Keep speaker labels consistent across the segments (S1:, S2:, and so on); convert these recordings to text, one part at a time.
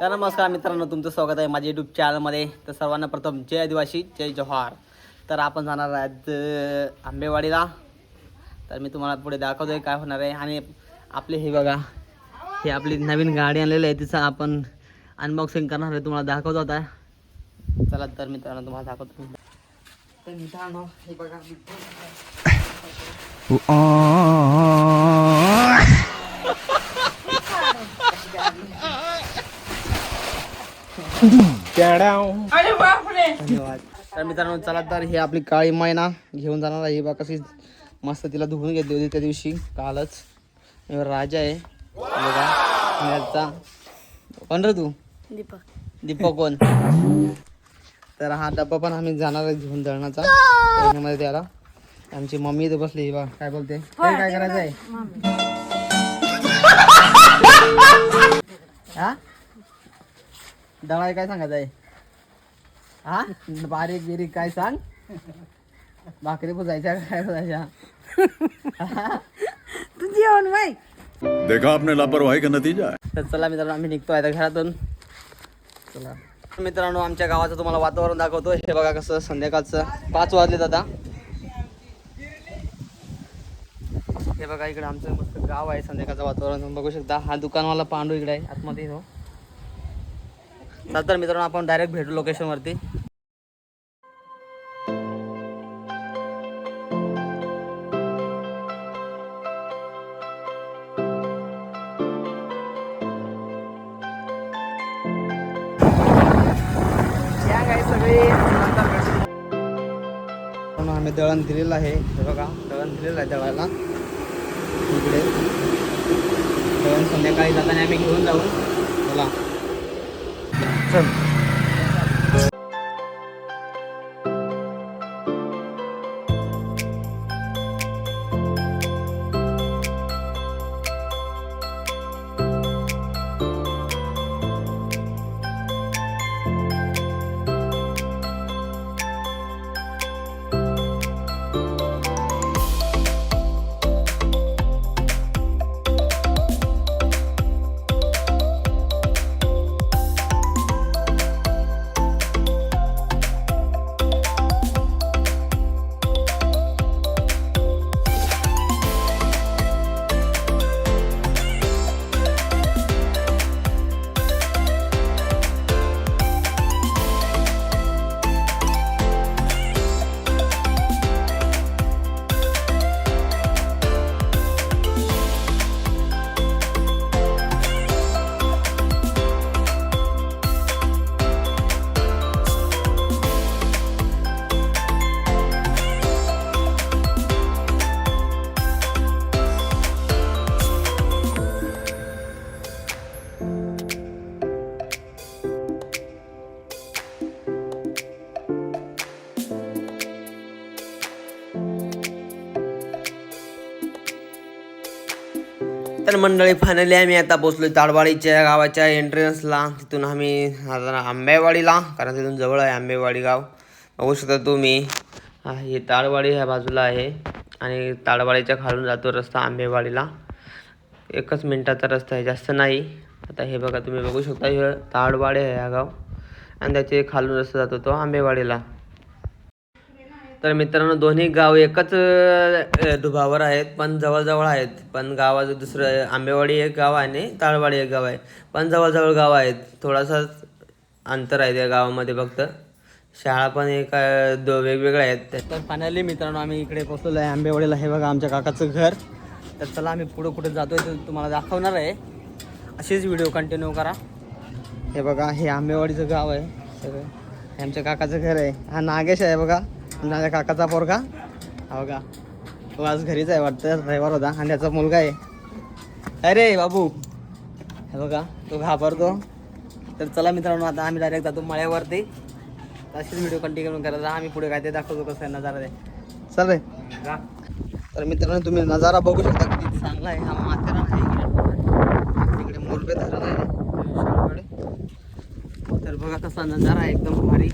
S1: तर नमस्कार मित्रांनो, तुमचं स्वागत आहे माझ्या यूट्यूब चॅनलमध्ये. तर सर्वांना प्रथम जय आदिवासी, जय जोहार. तर आपण जाणार आहेत आंबेवाडीला. तर मी तुम्हाला पुढे दाखवतोय काय होणार आहे. आणि आपले हे बघा, हे आपली नवीन गाडी आणलेली आहे, तिचं आपण अनबॉक्सिंग करणार आहे, तुम्हाला दाखवत होता. चला तर मित्रांनो तुम्हाला दाखवतो. तर मित्रांनो हे बघा, धन्यवाद. तर मित्रांनो चला तर हे आपली काळी मैना घेऊन जाणार आहे. बघा कशी मस्त तिला धुवून घेतली होती त्या दिवशी, कालच. राजा आहे बघा, कोण रे तू? दीपक कोण? तर हा डब्बा पण आम्ही जाणार आहे घेऊन दळणाचा मध्ये त्याला. आमची मम्मी इथे बसली बघा, काय बोलते, काय करायचं आहे? हा दळाय काय सांगायचं आहे? हा बारीक बिरीक काय सांग, भाकरी पुजायच्या काय पुजायच्या?
S2: तू जेवण बाई
S3: देखा आपने लापरवाही का नतीजा.
S1: तर चला मित्रांनो आम्ही निघतो आता घरातून. चला मित्रांनो आमच्या गावाचं तुम्हाला वातावरण दाखवतो. हे बघा कसं संध्याकाळचं 5 वाजलेत आता. हे बघा इकडे आमचं मस्त गाव आहे, संध्याकाळचं वातावरण तुम्ही बघू शकता. हा दुकानवाला पांडू इकडे आहे आतमध्ये हो. तर मित्रांनो आपण डायरेक्ट भेटू लोकेशनवरती. आम्ही दळण दिलेलं आहे, हे बघा दळण दिलेलं आहे दळायला. इकडे दळण संध्याकाळी जाताना आम्ही घेऊन जाऊ. चला चल. तर मंडळी फायनली आम्ही आता पोचलो ताडवाडीच्या गावाच्या एंट्रन्सला. तिथून आम्ही आता आंबेवाडीला, कारण तिथून जवळ आहे आंबेवाडी गाव. बघू शकता तुम्ही, हे ताडवाडी ह्या बाजूला आहे आणि ताडवाडीच्या खालून जातो रस्ता आंबेवाडीला. 1 मिनिटाचा रस्ता आहे, जास्त नाही. आता हे बघा तुम्ही बघू शकता, हे ताडवाडी आहे हा गाव आणि त्याचे खालून रस्ता जातो तो आंबेवाडीला. तर मित्रांनो दोन्ही गाव एकच दुभावर आहेत, पण जवळजवळ आहेत. पण गावाचं दुसरं आंबेवाडी एक गाव आहे आणि ताडवाडी एक गाव आहे, पण जवळजवळ गाव आहेत. थोडासा अंतर आहे त्या गावामध्ये फक्त. शाळा पण एक वेगवेगळ्या आहेत. तर फायनली मित्रांनो आम्ही इकडे पोचलेलो आहे आंबेवाडीला. हे बघा आमच्या काकाचं घर. तर चला आम्ही पुढं कुठं जातो आहे ते तुम्हाला दाखवणार आहे. असेच व्हिडिओ कंटिन्यू करा. हे बघा हे आंबेवाडीचं गाव आहे सगळं. हे आमच्या काकाचं घर आहे. हा नागेश आहे बघा, माझ्या काकाचा पोरगा. हा बघा तो आज घरीच आहे वाटतं, रविवार होता. आणि त्याचा मुलगा आहे, अरे बाबू, हे बघा तो घाबरतो. तर चला मित्रांनो आता आम्ही डायरेक्ट जातो मळ्यावरती. अशीच व्हिडिओ कंटिन्यू करायचा. आम्ही पुढे काय ते दाखवतो कसं आहे नजारा आहे. चल रे. तर मित्रांनो तुम्ही नजारा बघू शकता किती चांगला आहे. हा माथेरान आहे, इकडे मोरबे धरण आहे. तर बघा कसा नजारा आहे, एकदम भारी.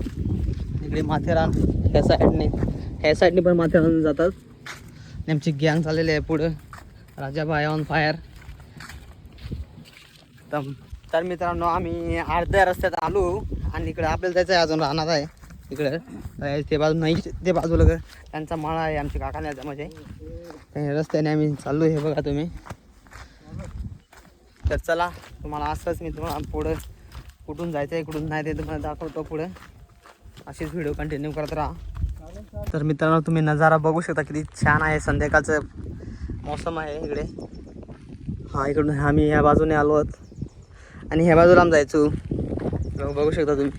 S1: इकडे माथेरान ह्या साईडने पण माथेरान जातात. आमची गँग चाललेली आहे पुढं. Rajabai on fire. एकदम
S2: तर मित्रांनो आम्ही अर्ध्या रस्त्यात आलो आणि इकडे आपल्याला जायचं आहे, अजून राहणार आहे इकडे. ते बाजू नाही, ते बाजूला त्यांचा मळा आहे आमच्या काकाण्याचा, म्हणजे रस्त्याने आम्ही चाललो. हे बघा तुम्ही. तर चला, तुम्हाला असंच मी तुम्हाला पुढं कुठून जायचं आहे कुठून नाही ते तुम्हाला दाखवतो पुढं. अशीच व्हिडिओ कंटिन्यू करत राहा. तर मित्रांनो तुम्ही नजारा बघू शकता किती छान आहे. संध्याकाळचं मौसम आहे इकडे. हा इकडून आम्ही ह्या बाजूने आलो आहोत आणि ह्या बाजूला आम्ही जायचो. बघू शकता तुम्ही.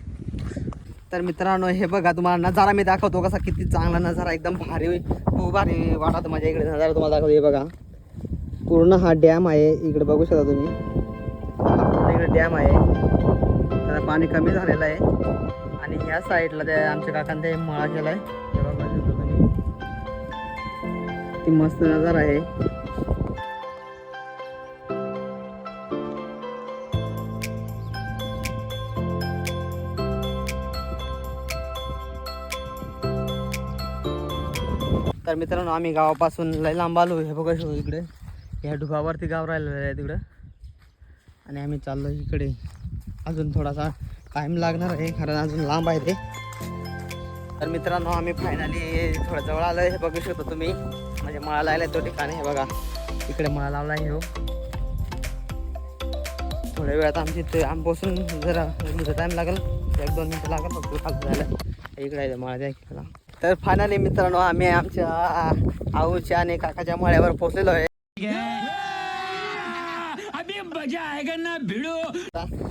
S2: तर मित्रांनो हे बघा, तुम्हाला नजारा मी दाखवतो कसा, किती चांगला नजारा, एकदम भारी, खूप भारी वाटत माझ्या इकडे नजारा तुम्हाला दाखवतो. हे बघा पूर्ण हा डॅम आहे इकडे, बघू शकता तुम्ही. पूर्ण इकडे डॅम आहे, त्याला पाणी कमी झालेलं आहे. आणि ह्या साईडला त्या आमच्या काकांनी ते मळा केला आहे. हे बघू शकता तुम्ही, किती मस्त नजारा आहे. तर मित्रांनो आम्ही गावापासून लय लांब आलो. हे बघा इकडे ह्या ढुगावरती गाव राहिलेलं आहे तिकडं, आणि आम्ही चाललो इकडे. अजून थोडासा टाईम लागणार आहे कारण अजून लांब आहे ते. तर मित्रांनो आम्ही फायनली थोडं जवळ आलो. हे बघू शकतो तुम्ही, म्हणजे मळा लावला आहे तो ठिकाणी. हे बघा इकडे मळा लावला आहे. हो थोड्या वेळात आम्ही बसून जरा टाईम लागेल, 1-2 मिनटं लागेल फक्त खाली जायला. इकडे आहे मळा द्या. तर फायनली मित्रांनो आम्ही आमच्या आऊच्या आणि काकाच्या मळ्यावर पोहोचलेलो आहे.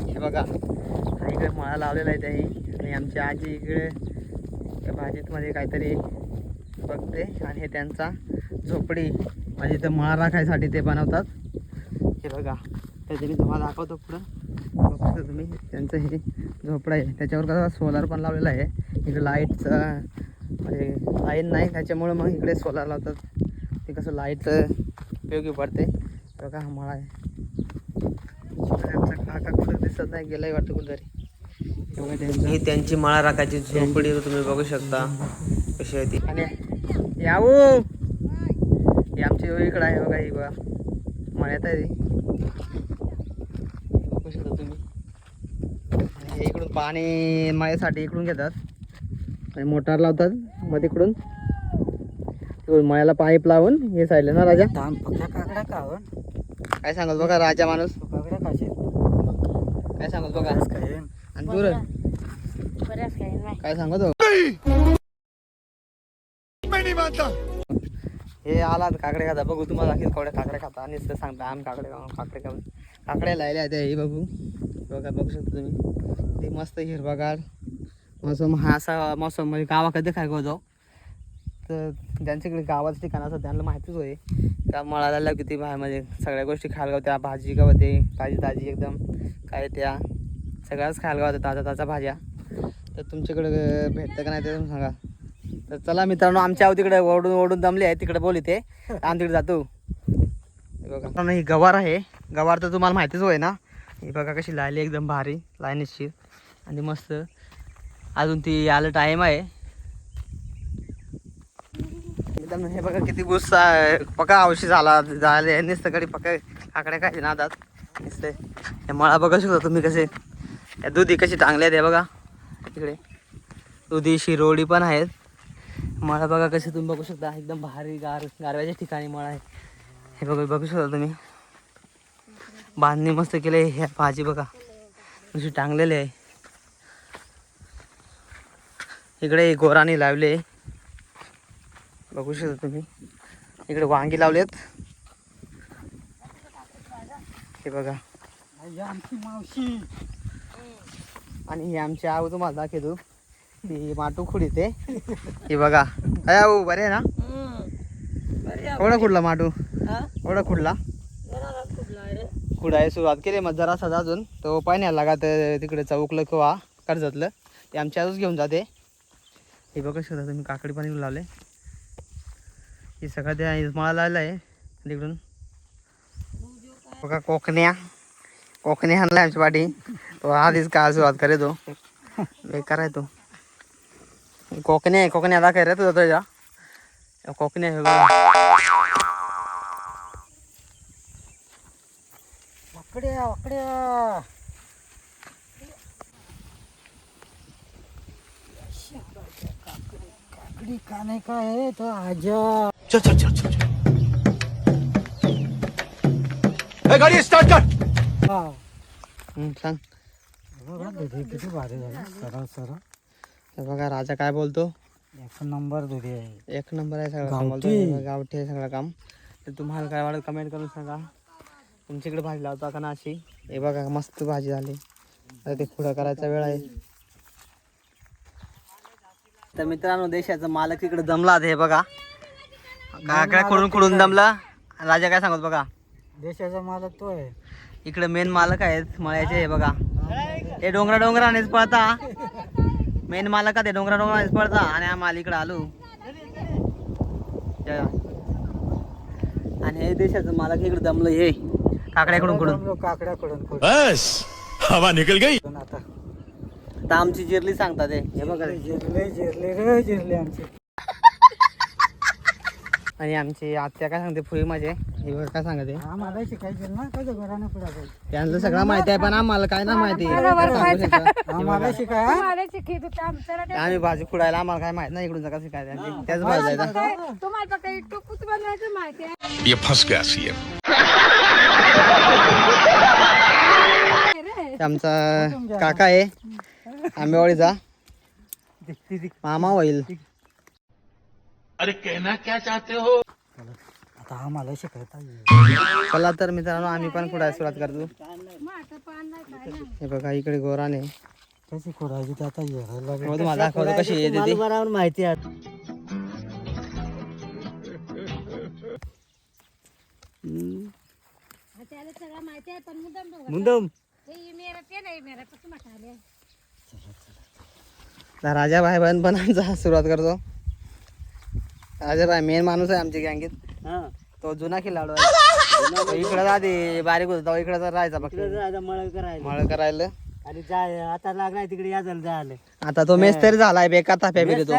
S2: हे बघा हा इकडे मळा लावलेला आहे त्याही, आणि आमची आजी इकडे त्या भाजीतमध्ये काहीतरी बघते. आणि हे त्यांचा झोपडी, म्हणजे इथं मळा राखायसाठी ते बनवतात. हे बघा त्याचे मी तुम्हाला दाखवतो पुढं. बघतो तुम्ही, त्यांचं हे झोपडं आहे. त्याच्यावर कसं सोलार पण लावलेला आहे. इकडे लाईटचं म्हणजे लाईन नाही त्याच्यामुळं मग इकडे सोलार लावतात. ते कसं लाईटचं उपयोगी पडते. बघा हा मळा आहे. आमचा काका कुठं दिसत नाही, गेलाय वाटतं कुठेतरी.
S1: ही त्यांची मळा राखायची झोपडी तुम्ही बघू शकता कशी आहे ती.
S2: आणि यावू ही आमची इकडं आहे बघा. ही बघा मळ्यात आहे ती, बघू शकता तुम्ही. हे इकडून पाणी मळ्यासाठी इकडून घेतात आणि मोटार लावतात, मग तिकडून मळ्याला पाईप लावून हे साईडला ना. राजा काय सांगत बघा, राजा माणूस काय सांगत बघा. आणि तू काय सांगत हो? हे आला काकडे खाता. बघू तुम्हाला दाखल कवड्या काकडे खाता आणि सांगता आम्ही काकडे खाऊन काकड्या लायल्या आहेत. हे बघू बघा, बघू शकता तुम्ही. ते मस्त हिरवागार मौसम. हा असा मौसम म्हणजे गावाकडे काय होतो. तर ज्यांच्याकडे गावाचं ठिकाण असतं त्यांना माहितीच होय त्या मळाला किती म्हणजे सगळ्या गोष्टी खायला गावत्या. भाजी गावते ताजी एकदम, काय त्या सगळ्याच खायला गावत्या, ताजा भाज्या. तर तुमच्याकडे भेटतं का नाही ते तुम्ही सांगा. तर चला मित्रांनो, आमच्या तिकडे ओढून दमले आहे, तिकडे बोल इथे आम्ही तिकडे जातो. बघा ही गवार आहे. गवार तर तुम्हाला माहितीच होय ना. ही बघा कशी लायली, एकदम भारी लाईनीची आणि मस्त. अजून ती यायला टाईम आहे. मित्रांनो हे बघा किती गुस्सा पका औषध झाले नुसतं कडे पका काकड्या काय नादात नुसते. हे मळा बघा शकता तुम्ही कसे, या दुधी कशी टांगले आहेत. हे बघा तिकडे दुधी शिरोडी पण आहेत. मळा बघा कसे तुम्ही बघू शकता, एकदम भारी गारव्याच्या ठिकाणी मळा आहे. हे बघू शकता तुम्ही. बांधणी मस्त केले. हे भाजी बघा कशी टांगलेली आहे. इकडे गोराणी लावले, बघू शकता तुम्ही. इकडे वांगी लावलेत. हे बघा आमची मावशी आणि ही आमची आऊ तुम्हाला दाखवतो. ती माटू खुडी ते. हे बघा काय आऊ बरे आहे ना. एवढा कुठला माटू, एवढा कुठला खुडा आहे. सुरुवात केली मग जरा असा अजून तो पाण्याला लागत तिकडे चौकलं किंवा कर्जतलं ते आमच्या आजच घेऊन जाते. हे बघा शकता तुम्ही, काकडी पाणी लावले. हे सगळं त्या मळा लावला आहे. तिकडून बघा कोकणी आणला आमच्या पाठी. तो आधीच का सुरुवात करे तो बेकार आहे तो. कोकणी आता काय रे तुझा तुझ्या कोकणी आहे. वाकड्या का नाही काय तो आजा
S3: गाड़ी स्टार्ट कर।
S2: सांग किती भारी झालं सरळ सरळ बघा राजा काय बोलतो एक नंबर दुधी आहे एक नंबर आहे सगळं काम बोलतो गावठी आहे सगळं काम तर तुम्हाला काय वाटत कमेंट करून सांगा तुमच्याकडे भाजी लावता का ना अशी हे बघा मस्त भाजी झाली आता ते पुढं करायचा वेळ आहे तर मित्रांनो देशाचा मालक इकडे दमला हे बघा काकड्या खुडून दमला राजा काय सांगत बघा देशाचा मालक तो आहे इकडे मेन मालक आहेत मळ्याचे हे बघा हे डोंगरानेच पळता मेन मालक ते डोंगरानेच पळता आणि आम्हाला इकडे आलो आणि हे देशाचं मालक इकडे दमलं हे काकड्याकडून
S3: बस हवा निकल गई।
S2: आता आमची जिरली सांगतात हे बघा जिरले आमची आणि आमची आत्या काय सांगते फुई माझे हे बघा काय सांगते आम्हाला शिकायचं ना काय घरानं पुढे त्यांचं सगळं माहिती आहे पण आम्हाला काय ना माहिती आम्हाला शिकाय आम्ही भाजी खुडायला आम्हाला काय माहित नाही इकडून कसं शिकायचं त्याच भाजी
S3: ये फंस गया सी
S2: आमचा काका आहे आंबेवाडीचा मामा होईल
S3: अरे कहना क्या चाहते हो।
S2: आता आम्हाला शिकायचा चला तर मित्रांनो आम्ही पण खुडायला सुरुवात करतो हे बघा इकडे गोराने कशी खुडायची ते आता तुम्हाला दाखवतो कशी येते ती बरोबर माहिती आहे मुंदम राजा भाई बहन पण आमचा सुरुवात करतो राजा भाई मेन माणूस आहे आमच्या गँगेत तो जुना खिलाडू आहे इकडे आधी बारीक होता इकडे तर राहायचा मळ करायला आणि जाय आता लागलाय तिकडे या झालं आता तो मेस तरी झालाय बेकार ताप्या फिरतो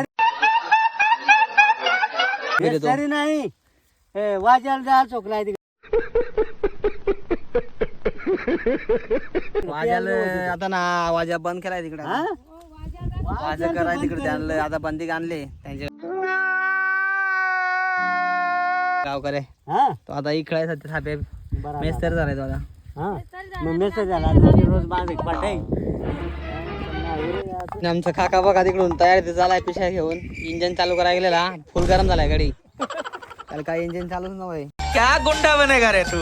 S2: तरी नाही वाजायला जा चोकलाय वाजायला आता ना वाजा बंद केलाय तिकडे वाजा कराय तिकडे आणलं आता बंदी आणले त्यांचे गावकरे तो आता इकडे सध्या थापे मेस्तर झालाय तो आता मेस्तर झाला रोज बांध पाठाय आमचा काका बघा तिकडून तयारी झालाय पिशा घेऊन इंजन चालू करायला गेलेला फुल गरम झालाय गाडी त्याला काय इंजन चालूच नव्हे क्या गुंडा बनेगा रे तू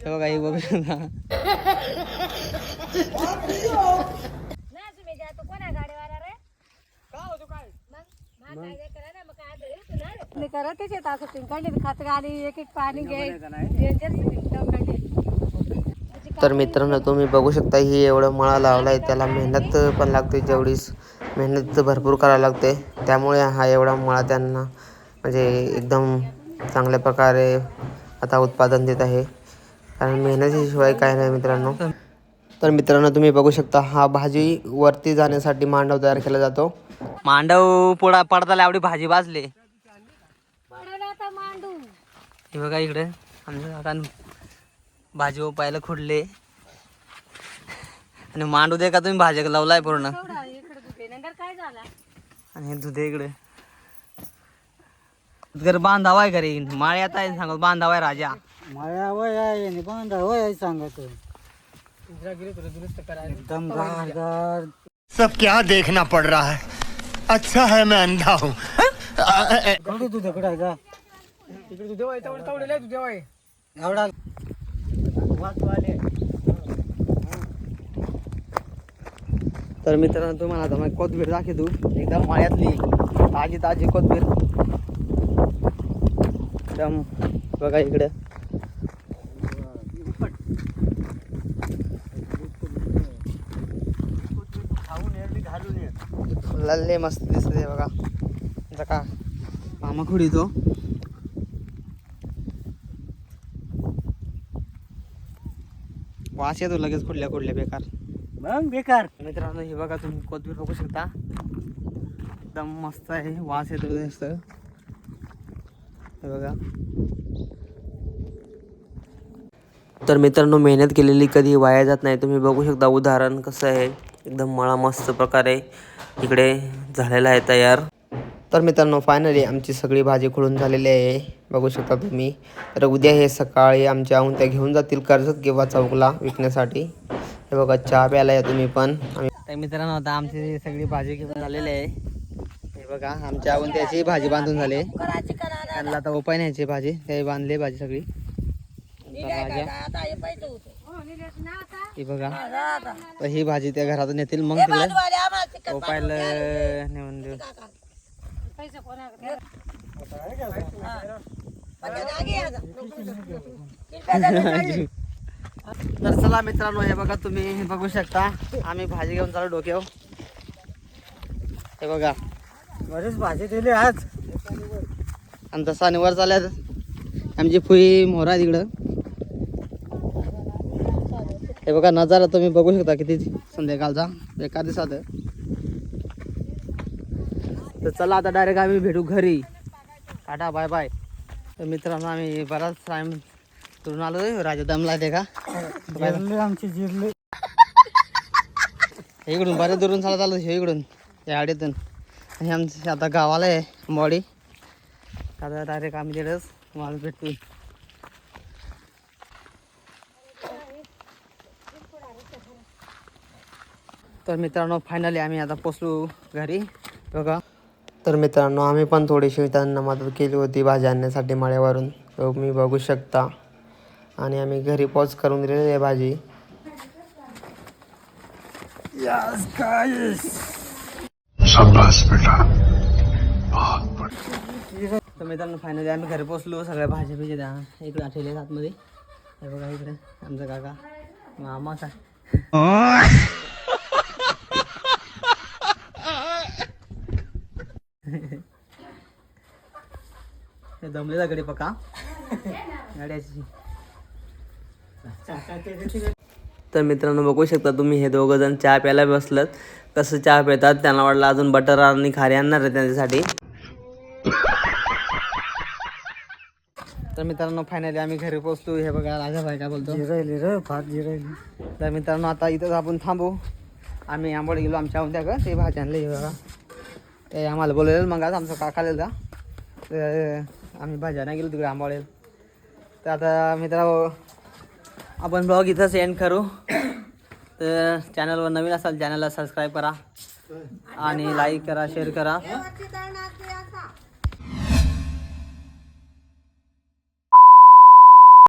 S2: बघा ही बघ
S1: तर मित्रांनो तुम्ही बघू शकता ही एवढं मळा लावलाय त्याला मेहनत पण लागते जेवढीच मेहनत भरपूर करायला लागते त्यामुळे हा एवढा मळा त्यांना म्हणजे एकदम चांगल्या प्रकारे आता उत्पादन देत आहे कारण मेहनतीशिवाय काय नाही मित्रांनो तर मित्रांनो तुम्ही बघू शकता हा भाजी वरती जाण्यासाठी मांडव तयार केला जातो
S2: मांडव पोळा पडताला एवढी भाजी भाजले हे बघा इकडे आमच्या काकान भाजी पायला खुडले आणि मांडू दे का तुम्ही भाजी लावलाय पूर्ण आणि हे दुधे इकडे घर बांधावाय घरी माळ्यात आहे सांगत बांधावाय राजा माळ्यावय आहे बांधावाय आहे सांगत एकदम गार
S3: सब क्या देखना पड़ रहा है। अच्छा है मैं अंधा हूँ।
S2: दूध इकडे आहे का इकडे दूध आहे तेवढे दूध आहे एवढा तर मित्रांनो तुम्हाला आता मग कोथबीर दाखवतो एकदम माळ्यातली ताजी कोथबीर एकदम बघा इकडे लल्ले मस्त दिसते बघा जका मामा खुडी तो वास येतो लगेच कुठल्या बेकार मग बेकार मित्रांनो हे बघा तुम्ही कोथबीर बघू शकता एकदम मस्त आहे वास येतो जास्त हे बघा
S1: तर मित्रांनो मेहनत केलेली कधी वाया जात नाही तुम्ही बघू शकता उदाहरण कसं आहे एकदम मळा मस्त प्रकारे इकडे झालेला आहे तयार तर मित्रांनो फायनली आमची सगळी भाजी खोळून झालेली आहे, बघू शकता तुम्ही. तर उद्या हे सकाळी आमच्या त्या घेऊन जातील कर्जत किंवा चौकला विकण्यासाठी. हे बघा चहा प्यायला या तुम्ही पण.
S2: तर मित्रांनो आता आमची सगळी भाजी घेऊन झालेली आहे. हे बघा आमच्या त्याची भाजी बांधून झाली. त्यांना आता उपाय न्यायची भाजी, ते बांधली भाजी सगळी. ही बघा तर ही भाजी त्या घरातून येतील मग तिकडे उपायला नेऊन देऊ. तर चला मित्रांनो, हे बघा तुम्ही बघू शकता आम्ही भाजी घेऊन चालू डोक्यावर. हे बघा बरीच भाजी दिली आज. आणि तसा निवर चालल्यात आमची फुई मोहरा तिकडं. हे बघा नजारा तुम्ही बघू शकता किती संध्याकाळचा एका दिवसात. तर चला आता डायरेक्ट आम्ही भेटू घरी. Tata bye bye. तर मित्रांनो आम्ही बराच टाइम करून आलो राजा दमला ते का आमची जिरली. इकडून बरेच दुरून चालत आलो हे इकडून या आडीतून. आणि आमची आता गावाला आहे अंबावाडी. आता डायरेक्ट आम्ही तिथेच माल भेटतो. तर मित्रांनो फायनली आम्ही आता पोचलो घरी. बघा
S1: तर मित्रांनो आम्ही पण थोडीशी त्यांना मदत केली होती भाजी आणण्यासाठी माळ्यावरून, तुम्ही बघू शकता. आणि आम्ही घरी पोच करून दिलेली आहे भाजी.
S2: तर मित्रांनो फायनली आम्ही घरी पोचलो. सगळ्या भाज्या बिज्या द्या इकडे ठेवले आतमध्ये. हे बघा इकडे आमचा काका मामा काय दमले जाकडे पका गाड्याची.
S1: तर मित्रांनो बघू शकता तुम्ही, हे दोघं जण चहा प्यायला बसलं. कसं चहा पितात त्यांना वाटलं अजून बटर आणि खारी आणणार आहे त्यांच्यासाठी.
S2: तर मित्रांनो फायनली आम्ही घरी पोचलो. हे बघा राजा भाई काय बोलतो, जिरायली रे भात जिरायली. तर मित्रांनो आता इथंच आपण थांबू. आम्ही आंबोळी गेलो आमच्या उद्या का ते भाजी आणले. बघा ते आम्हाला बोललेलं मग आज आमचं काका आलेलं तर आम्ही भाज्या नाही गेलो तिकडे आंबोळी. तर आता मित्रांनो आपण ब्लॉग इथंच एंड करू. तर चॅनलवर नवीन असाल चॅनलला सबस्क्राईब करा आणि लाईक करा, शेअर करा.